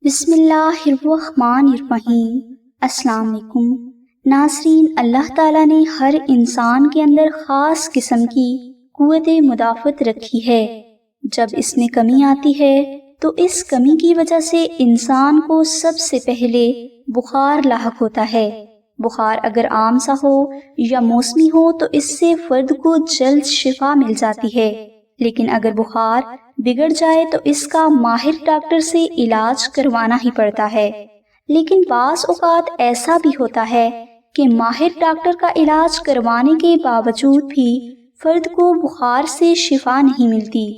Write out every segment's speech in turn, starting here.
بسم اللہ الرحمن الرحیم۔ السلام علیکم ناظرین، اللہ تعالیٰ نے ہر انسان کے اندر خاص قسم کی قوت مدافعت رکھی ہے۔ جب اس میں کمی آتی ہے تو اس کمی کی وجہ سے انسان کو سب سے پہلے بخار لاحق ہوتا ہے۔ بخار اگر عام سا ہو یا موسمی ہو تو اس سے فرد کو جلد شفا مل جاتی ہے، لیکن اگر بخار بگڑ جائے تو اس کا ماہر ڈاکٹر سے علاج کروانا ہی پڑتا ہے۔ لیکن بعض اوقات ایسا بھی ہوتا ہے کہ ماہر ڈاکٹر کا علاج کروانے کے باوجود بھی فرد کو بخار سے شفا نہیں ملتی،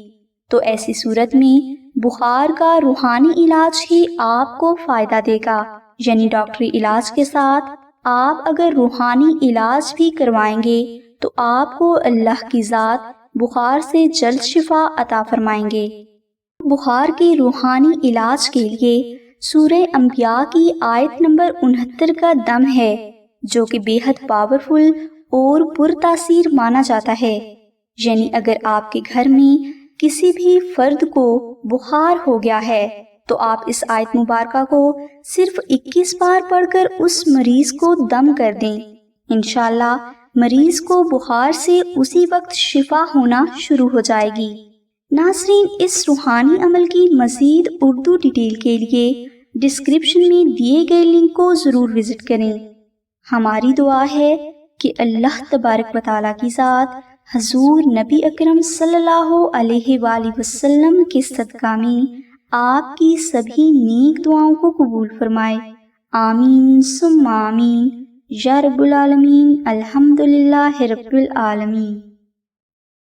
تو ایسی صورت میں بخار کا روحانی علاج ہی آپ کو فائدہ دے گا، یعنی ڈاکٹری علاج کے ساتھ آپ اگر روحانی علاج بھی کروائیں گے تو آپ کو اللہ کی ذات بخار سے جلد شفا عطا فرمائیں گے۔ بخار کے روحانی علاج کے لیے سورہ انبیاء کی آیت نمبر 69 کا دم ہے، جو کہ بے حد پاورفل اور پر تاثیر مانا جاتا ہے۔ یعنی اگر آپ کے گھر میں کسی بھی فرد کو بخار ہو گیا ہے تو آپ اس آیت مبارکہ کو صرف 21 بار پڑھ کر اس مریض کو دم کر دیں، انشاءاللہ مریض کو بخار سے اسی وقت شفا ہونا شروع ہو جائے گی۔ ناظرین، اس روحانی عمل کی مزید اردو ڈیٹیل کے لیے ڈسکرپشن میں دیے گئے لنک کو ضرور وزٹ کریں۔ ہماری دعا ہے کہ اللہ تبارک و تعالیٰ کی ذات حضور نبی اکرم صلی اللہ علیہ وآلہ وسلم کے صدقہ میں آپ کی سبھی نیک دعاؤں کو قبول فرمائے۔ آمین ثم آمین یا رب العالمین۔ الحمدللہ رب العالمین۔